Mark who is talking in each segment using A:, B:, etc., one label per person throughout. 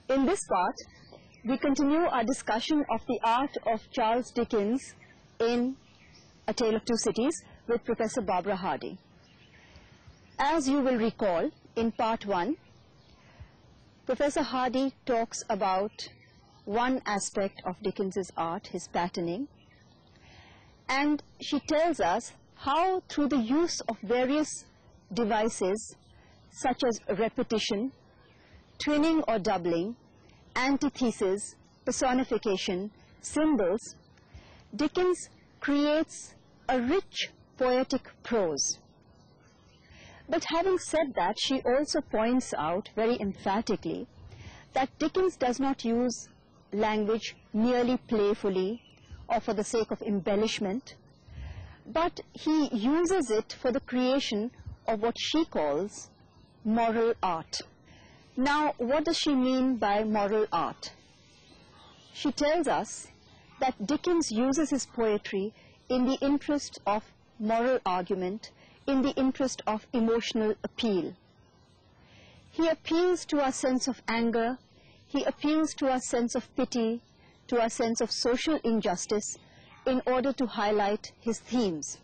A: In this part, we continue our discussion of the art of Charles Dickens in A Tale of Two Cities with Professor Barbara Hardy. As you will recall, in part 1, Professor Hardy talks about one aspect of Dickens's art, his patterning, and she tells us how through the use of various devices such as repetition, twinning or doubling, antithesis, personification, symbols, Dickens creates a rich poetic prose. But having said that, she also points out very emphatically that Dickens does not use language merely playfully or for the sake of embellishment, but he uses it for the creation of what she calls moral art. Now, what does she mean by moral art? She tells us that Dickens uses his poetry in the interest of moral argument, in the interest of emotional appeal. He appeals to our sense of anger, he appeals to our sense of pity, to our sense of social injustice in order to highlight his themes.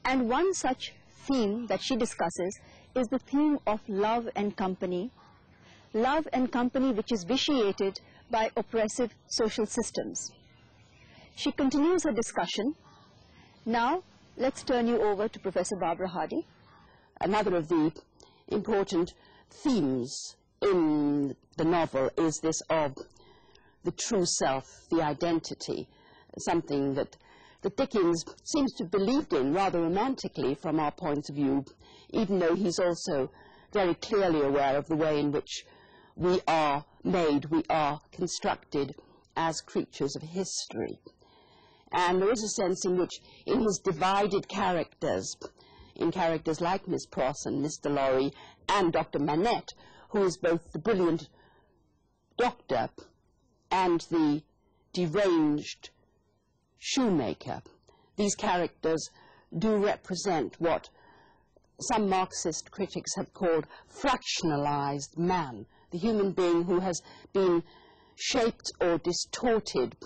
A: And one such theme that she discusses is the theme of love and company which is vitiated by oppressive social systems. She continues her discussion. Now, let's turn you over to Professor Barbara Hardy.
B: Another of the important themes in the novel is this of the true self, the identity, something that Dickens seems to have believed in rather romantically from our point of view, even though he's also very clearly aware of the way in which we are made, we are constructed as creatures of history. And there is a sense in which, in his divided characters, in characters like Miss Pross and Mr. Lorry and Dr. Manette, who is both the brilliant doctor and the deranged shoemaker, these characters do represent what some Marxist critics have called fractionalized man, the human being who has been shaped or distorted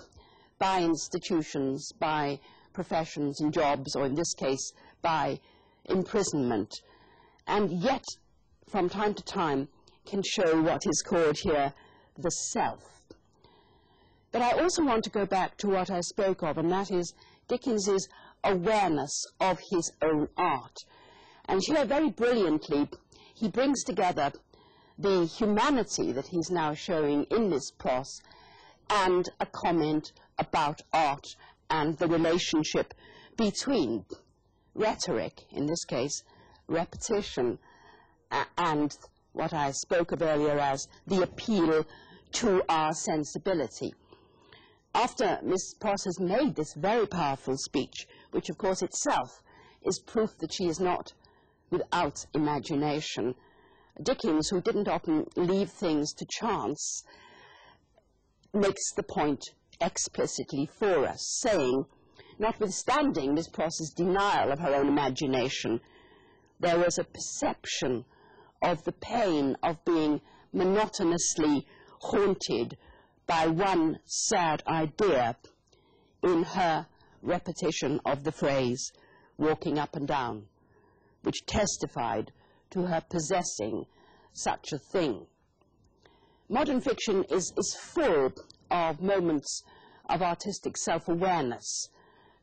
B: by institutions, by professions and jobs, or in this case, by imprisonment, and yet, from time to time, can show what is called here the self. But I also want to go back to what I spoke of, and that is Dickens's awareness of his own art. And here, very brilliantly, he brings together the humanity that he's now showing in Miss Pross and a comment about art and the relationship between rhetoric, in this case repetition, and what I spoke of earlier as the appeal to our sensibility. After Miss Pross has made this very powerful speech, which of course itself is proof that she is not without imagination, Dickens, who didn't often leave things to chance, makes the point explicitly for us, saying, notwithstanding Miss Pross's denial of her own imagination, there was a perception of the pain of being monotonously haunted by one sad idea in her repetition of the phrase, walking up and down, which testified to her possessing such a thing. Modern fiction is full of moments of artistic self-awareness.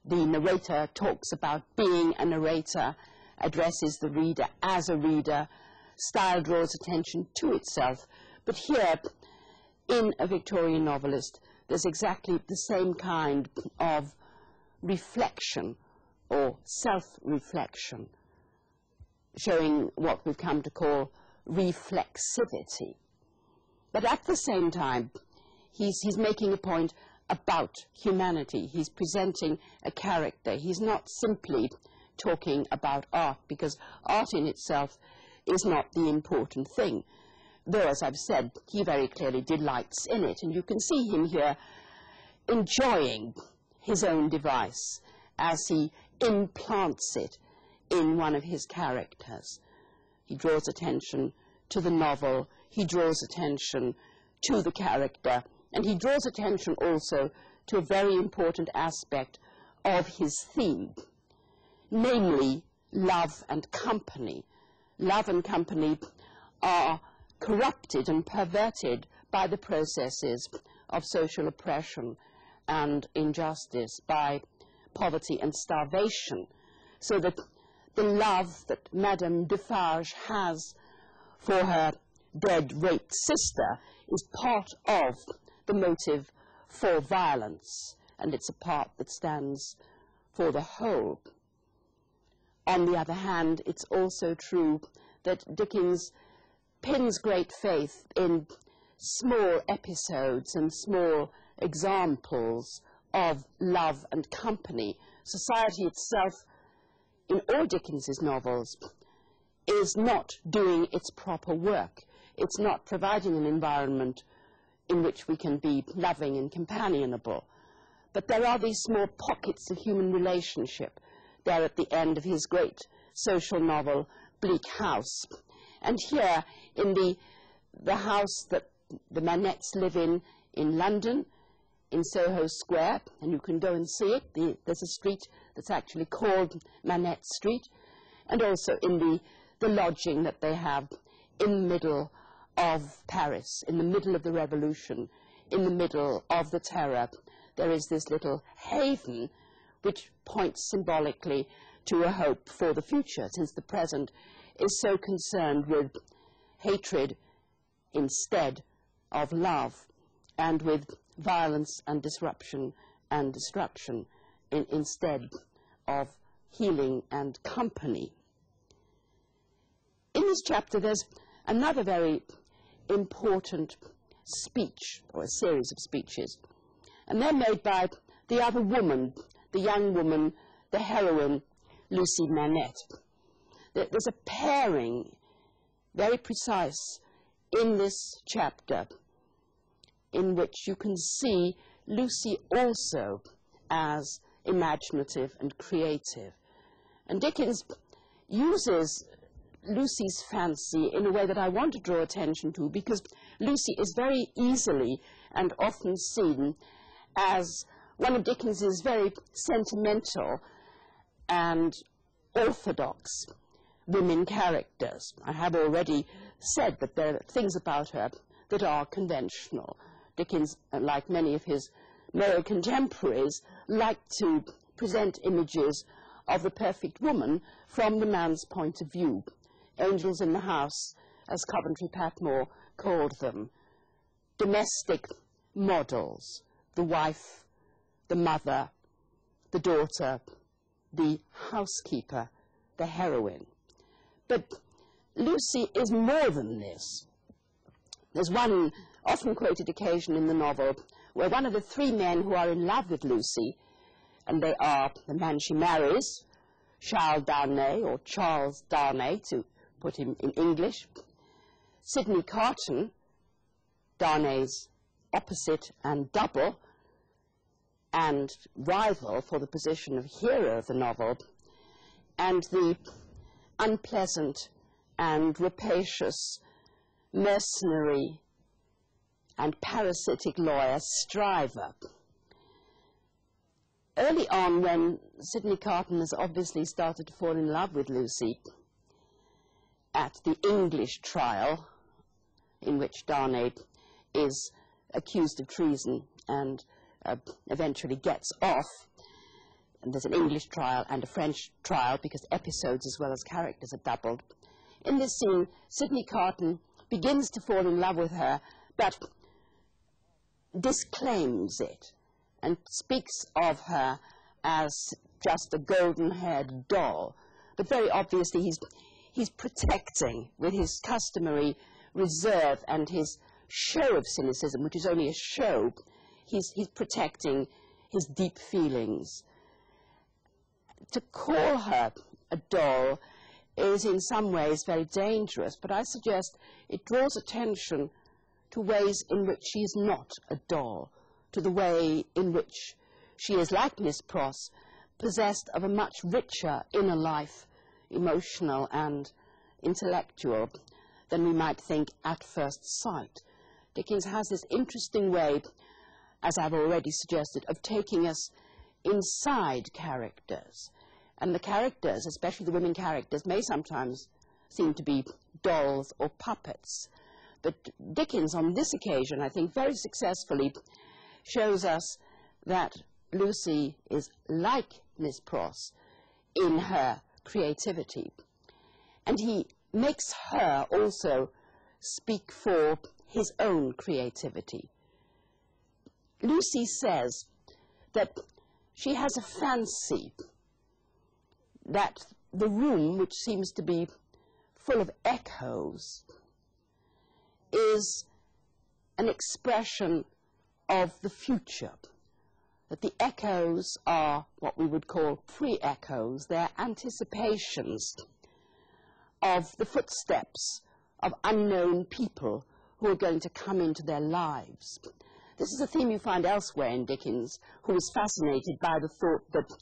B: The narrator talks about being a narrator, addresses the reader as a reader, style draws attention to itself. But here, in a Victorian novelist, there's exactly the same kind of reflection or self-reflection, showing what we've come to call reflexivity. But at the same time, he's making a point about humanity. He's presenting a character. He's not simply talking about art, because art in itself is not the important thing. Though, as I've said, he very clearly delights in it, and you can see him here enjoying his own device as he implants it in one of his characters. He draws attention to the novel, he draws attention to the character, and he draws attention also to a very important aspect of his theme, namely love and company. Love and company are corrupted and perverted by the processes of social oppression and injustice, by poverty and starvation, so that the love that Madame Defarge has for her dead, raped sister is part of the motive for violence, and it's a part that stands for the whole. On the other hand, it's also true that Dickens pins great faith in small episodes and small examples of love and company. Society itself, in all Dickens's novels, is not doing its proper work. It's not providing an environment in which we can be loving and companionable. But there are these small pockets of human relationship there at the end of his great social novel, Bleak House. And here, in the house that the Manettes live in London, in Soho Square, and you can go and see it. There's a street that's actually called Manette Street, and also in the lodging that they have in the middle of Paris, in the middle of the revolution, in the middle of the terror. There is this little haven which points symbolically to a hope for the future, since the present is so concerned with hatred instead of love, and with violence and disruption and destruction instead of healing and company. In this chapter, there's another very important speech, or a series of speeches, and they're made by the other woman, the young woman, the heroine, Lucy Manette. There's a pairing, very precise, in this chapter, in which you can see Lucy also as imaginative and creative. And Dickens uses Lucy's fancy in a way that I want to draw attention to, because Lucy is very easily and often seen as one of Dickens's very sentimental and orthodox women characters. I have already said that there are things about her that are conventional. Dickens, like many of his male contemporaries, liked to present images of the perfect woman from the man's point of view. Angels in the house, as Coventry Patmore called them. Domestic models, the wife, the mother, the daughter, the housekeeper, the heroine. But Lucy is more than this. There's one often quoted occasion in the novel where one of the three men who are in love with Lucy, and they are the man she marries, Charles Darnay, or Charles Darnay, to put him in English, Sidney Carton, Darnay's opposite and double, and rival for the position of hero of the novel, and the unpleasant and rapacious, mercenary and parasitic lawyer Stryver. Early on, when Sidney Carton has obviously started to fall in love with Lucy, at the EngIish trial, in which Darnay is accused of treason and eventually gets off, and there's an English trial and a French trial because episodes as well as characters are doubled. in this scene, Sydney Carton begins to fall in love with her, but disclaims it and speaks of her as just a golden-haired doll. But very obviously he's protecting, with his customary reserve and his show of cynicism, which is only a show, he's protecting his deep feelings. To call her a doll is in some ways very dangerous, but I suggest it draws attention to ways in which she is not a doll, to the way in which she is, like Miss Pross, possessed of a much richer inner life, emotional and intellectual, than we might think at first sight. Dickens has this interesting way, as I've already suggested, of taking us inside characters. And the characters, especially the women characters, may sometimes seem to be dolls or puppets. But Dickens, on this occasion, I think very successfully, shows us that Lucy is like Miss Pross in her creativity. And he makes her also speak for his own creativity. Lucy says that she has a fancy that the room, which seems to be full of echoes, is an expression of the future, that the echoes are what we would call pre-echoes. They're anticipations of the footsteps of unknown people who are going to come into their lives. This is a theme you find elsewhere in Dickens, who is fascinated by the thought that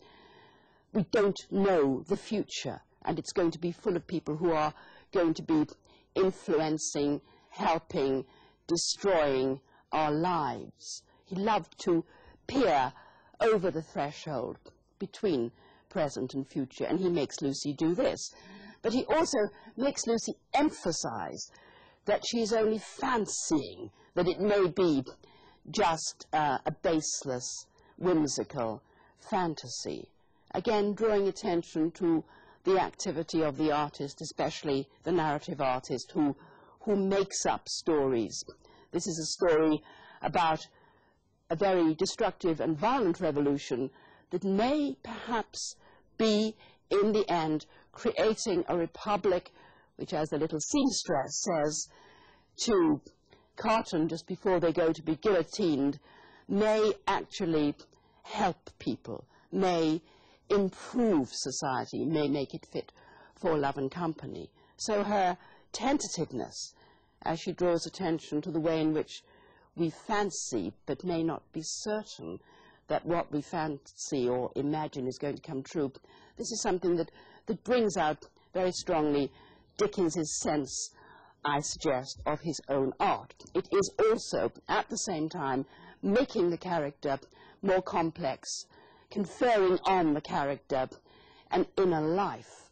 B: we don't know the future, and it's going to be full of people who are going to be influencing, helping, destroying our lives. He loved to peer over the threshold between present and future, and he makes Lucy do this. But he also makes Lucy emphasize that she is only fancying, that it may be just a baseless, whimsical fantasy. Again, drawing attention to the activity of the artist, especially the narrative artist, who makes up stories. This is a story about a very destructive and violent revolution that may perhaps be, in the end, creating a republic which, as the little seamstress says to Carton just before they go to be guillotined, may actually help people, may improve society, may make it fit for love and company. So her tentativeness, as she draws attention to the way in which we fancy but may not be certain that what we fancy or imagine is going to come true, this is something that brings out very strongly Dickens's sense, I suggest, of his own art. It is also, at the same time, making the character more complex, conferring on the character an inner life.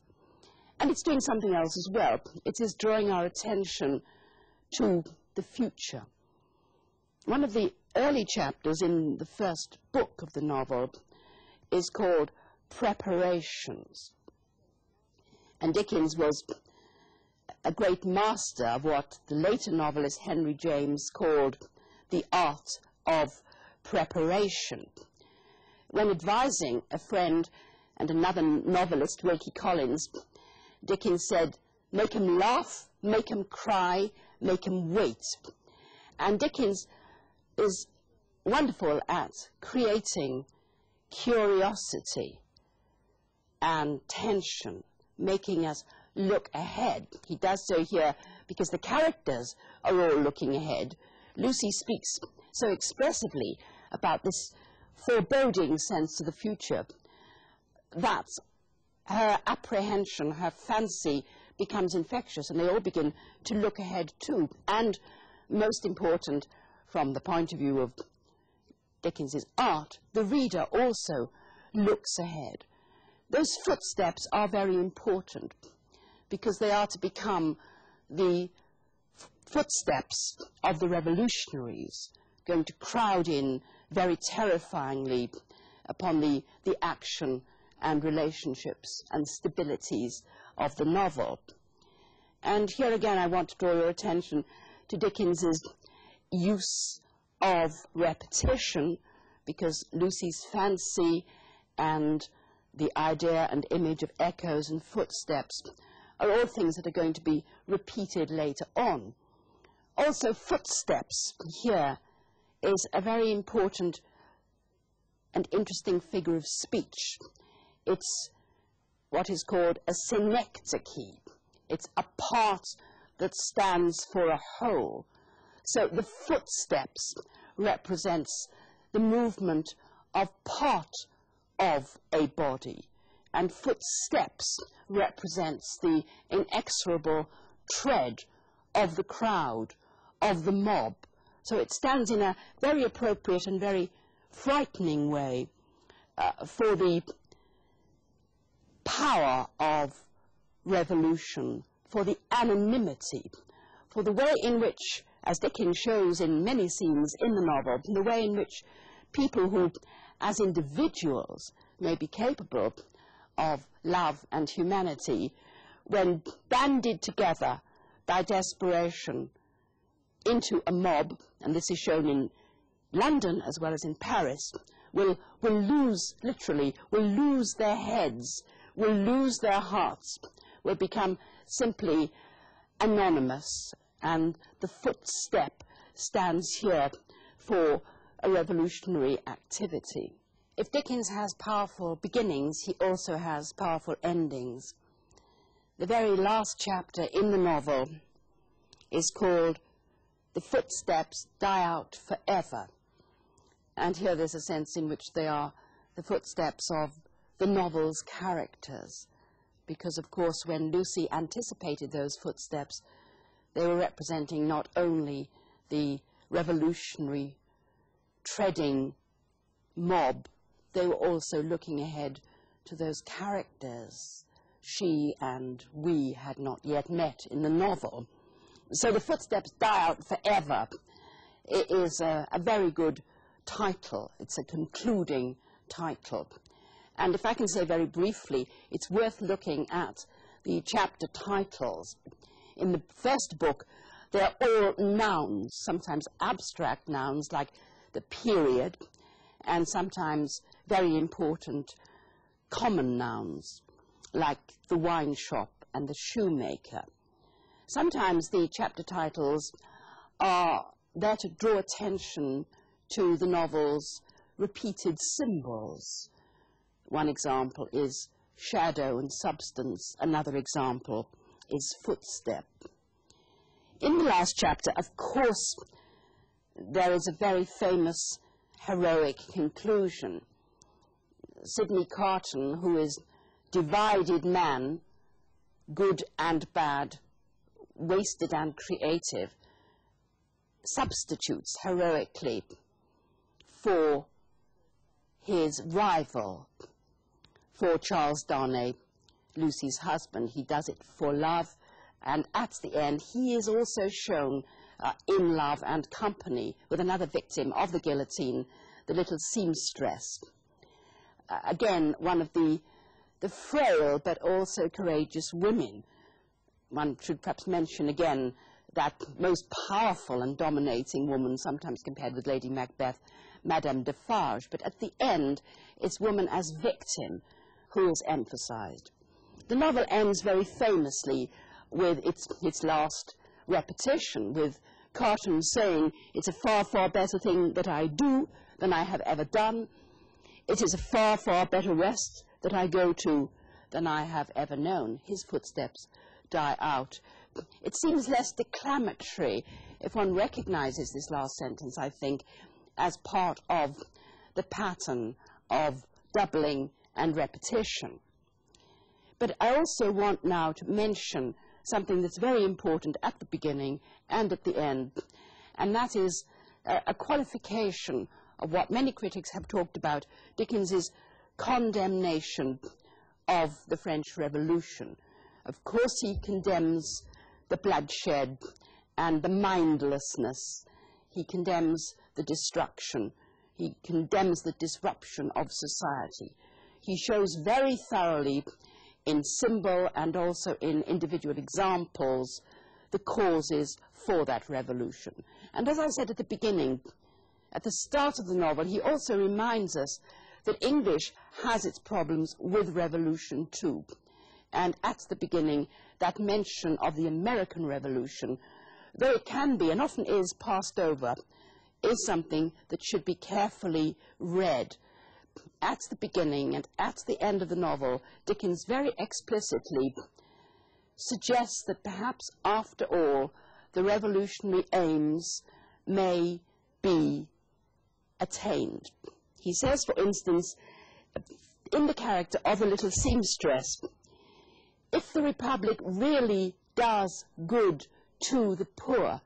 B: And it's doing something else as well. It is drawing our attention to the future. One of the early chapters in the first book of the novel is called Preparations. And Dickens was a great master of what the later novelist Henry James called the art of preparation. When advising a friend and another novelist, Wilkie Collins, Dickens said, "Make 'em laugh, make 'em cry, make 'em wait." And Dickens is wonderful at creating curiosity and tension, making us look ahead. He does so here because the characters are all looking ahead. Lucy speaks so expressively about this foreboding sense of the future that her apprehension, her fancy becomes infectious, and they all begin to look ahead too. And most important, from the point of view of Dickens's art, the reader also looks ahead. Those footsteps are very important because they are to become the footsteps of the revolutionaries, going to crowd in very terrifyingly upon the action and relationships and stabilities of the novel. And here again I want to draw your attention to Dickens's use of repetition, because Lucy's fancy and the idea and image of echoes and footsteps are all things that are going to be repeated later on. Also, footsteps here is a very important and interesting figure of speech. It's what is called a synecdoche. It's a part that stands for a whole. So the footsteps represents the movement of part of a body, and footsteps represents the inexorable tread of the crowd, of the mob. So it stands in a very appropriate and very frightening way for the power of revolution, for the anonymity, for the way in which, as Dickens shows in many scenes in the novel, the way in which people who, as individuals, may be capable of love and humanity, when banded together by desperation into a mob, and this is shown in London as well as in Paris, will lose, literally, will lose their heads, will lose their hearts, will become simply anonymous. And the footstep stands here for a revolutionary activity. If Dickens has powerful beginnings, he also has powerful endings. The very last chapter in the novel is called "The Footsteps Die Out Forever." And here there's a sense in which they are the footsteps of the novel's characters, because, of course, when Lucy anticipated those footsteps, they were representing not only the revolutionary treading mob, they were also looking ahead to those characters she and we had not yet met in the novel. So "The Footsteps Die Out Forever" it is a very good title. It's a concluding title. And if I can say very briefly, it's worth looking at the chapter titles. In the first book, they're all nouns, sometimes abstract nouns like the period, and sometimes very important common nouns like the wine shop and the shoemaker. Sometimes the chapter titles are there to draw attention to the novel's repeated symbols. One example is shadow and substance. Another example is footstep. In the last chapter, of course, there is a very famous heroic conclusion. Sidney Carton, who is divided man, good and bad, wasted and creative, substitutes heroically for his rival, for Charles Darnay, Lucy's husband. He does it for love, and at the end he is also shown in love and company with another victim of the guillotine, the little seamstress. Again, one of the frail but also courageous women. One should perhaps mention again that most powerful and dominating woman, sometimes compared with Lady Macbeth, Madame Defarge. But at the end, it's woman as victim who is emphasized. The novel ends very famously with its last repetition, with Carton saying, "It's a far, far better thing that I do than I have ever done. It is a far, far better rest that I go to than I have ever known." His footsteps die out. It seems less declamatory if one recognizes this last sentence, I think, as part of the pattern of doubling and repetition. But I also want now to mention something that's very important at the beginning and at the end, and that is a qualification of what many critics have talked about, Dickens's condemnation of the French Revolution. Of course, he condemns the bloodshed and the mindlessness. He condemns the destruction. He condemns the disruption of society. He shows very thoroughly in symbol and also in individual examples, the causes for that revolution. And as I said at the beginning, at the start of the novel, he also reminds us that English has its problems with revolution too. And at the beginning, that mention of the American Revolution, though it can be and often is passed over, is something that should be carefully read. At the beginning and at the end of the novel, Dickens very explicitly suggests that perhaps after all, the revolutionary aims may be attained. He says, for instance, in the character of a little seamstress, if the Republic really does good to the poor,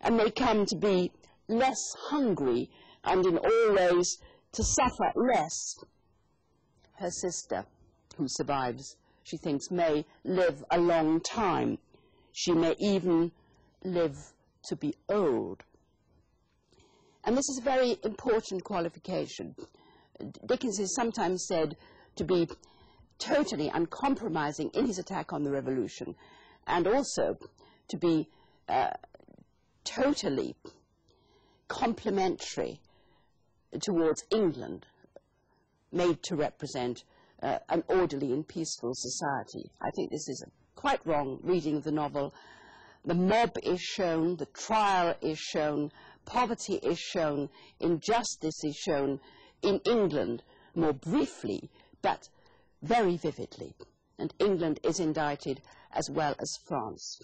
B: and they come to be less hungry and in all ways to suffer less, her sister, who survives, she thinks, may live a long time. She may even live to be old. And this is a very important qualification. Dickens is sometimes said to be totally uncompromising in his attack on the revolution, and also to be totally complimentary towards England, made to represent an orderly and peaceful society. I think this is a quite wrong reading of the novel. The mob is shown, the trial is shown, poverty is shown, injustice is shown in England more briefly, but very vividly. And England is indicted as well as France.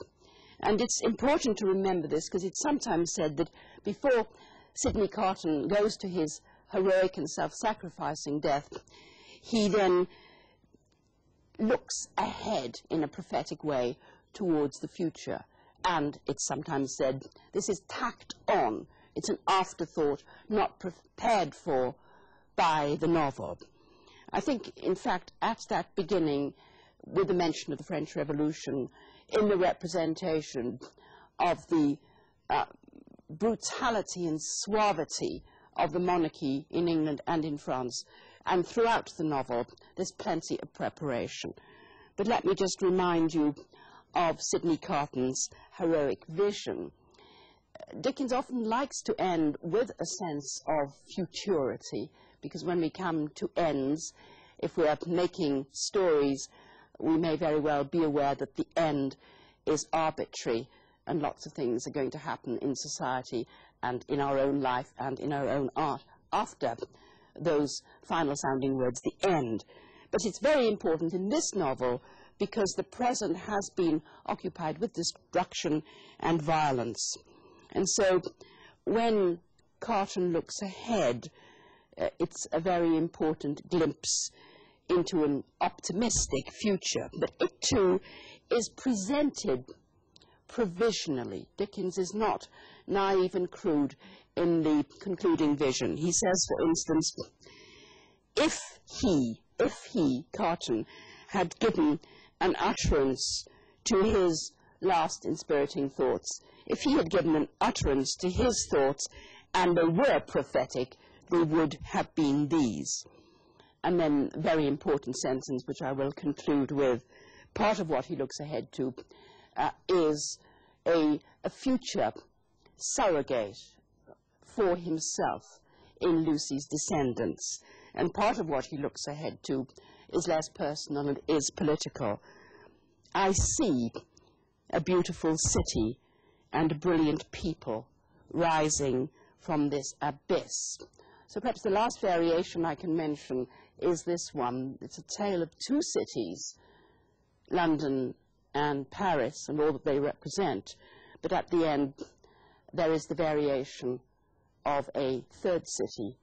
B: And it's important to remember this because it's sometimes said that before Sidney Carton goes to his heroic and self-sacrificing death, he then looks ahead in a prophetic way towards the future. And it's sometimes said this is tacked on. It's an afterthought not prepared for by the novel. I think, in fact, at that beginning, with the mention of the French Revolution, in the representation of the brutality and suavity of the monarchy in England and in France, and throughout the novel, there's plenty of preparation. But let me just remind you of Sidney Carton's heroic vision. Dickens often likes to end with a sense of futurity, because when we come to ends, if we are making stories, we may very well be aware that the end is arbitrary and lots of things are going to happen in society and in our own life and in our own art after those final sounding words, the end. But it's very important in this novel because the present has been occupied with destruction and violence. And so when Carton looks ahead, it's a very important glimpse into an optimistic future. But it too is presented provisionally. Dickens is not naive and crude in the concluding vision. He says, for instance, if he, Carton, had given an utterance to his last inspiriting thoughts, if he had given an utterance to his thoughts and they were prophetic, they would have been these. And then a very important sentence, which I will conclude with, part of what he looks ahead to is a future surrogate for himself in Lucy's descendants. And part of what he looks ahead to is less personal and is political. I see a beautiful city and brilliant people rising from this abyss. So perhaps the last variation I can mention is this one. It's a tale of two cities, London and Paris, and all that they represent. But at the end, there is the variation of a third city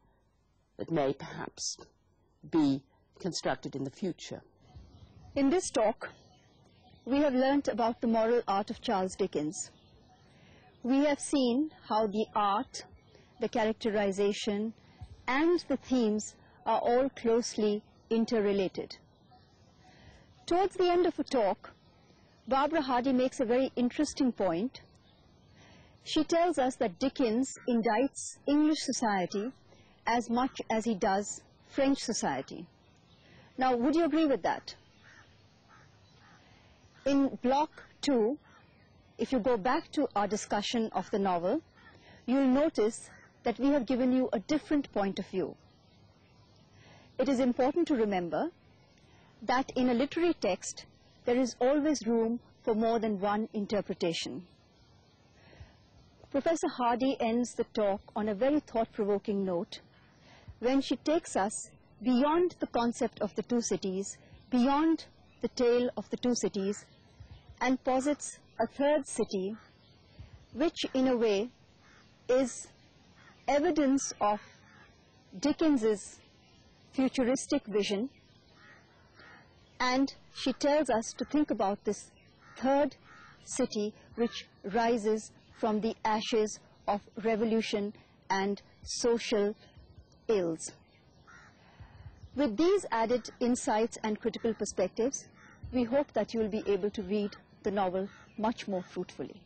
B: that may perhaps be constructed in the future.
A: In this talk, we have learnt about the moral art of Charles Dickens. We have seen how the art, the characterization, and the themes are all closely interrelated. Towards the end of the talk, Barbara Hardy makes a very interesting point. She tells us that Dickens indicts English society as much as he does French society. Now, would you agree with that? In block 2, if you go back to our discussion of the novel, you'll notice that we have given you a different point of view. It is important to remember that in a literary text, there is always room for more than one interpretation. Professor Hardy ends the talk on a very thought-provoking note when she takes us beyond the concept of the two cities, beyond the tale of the two cities, and posits a third city, which in a way is evidence of Dickens's futuristic vision, and she tells us to think about this third city which rises from the ashes of revolution and social ills. With these added insights and critical perspectives, we hope that you will be able to read the novel much more fruitfully.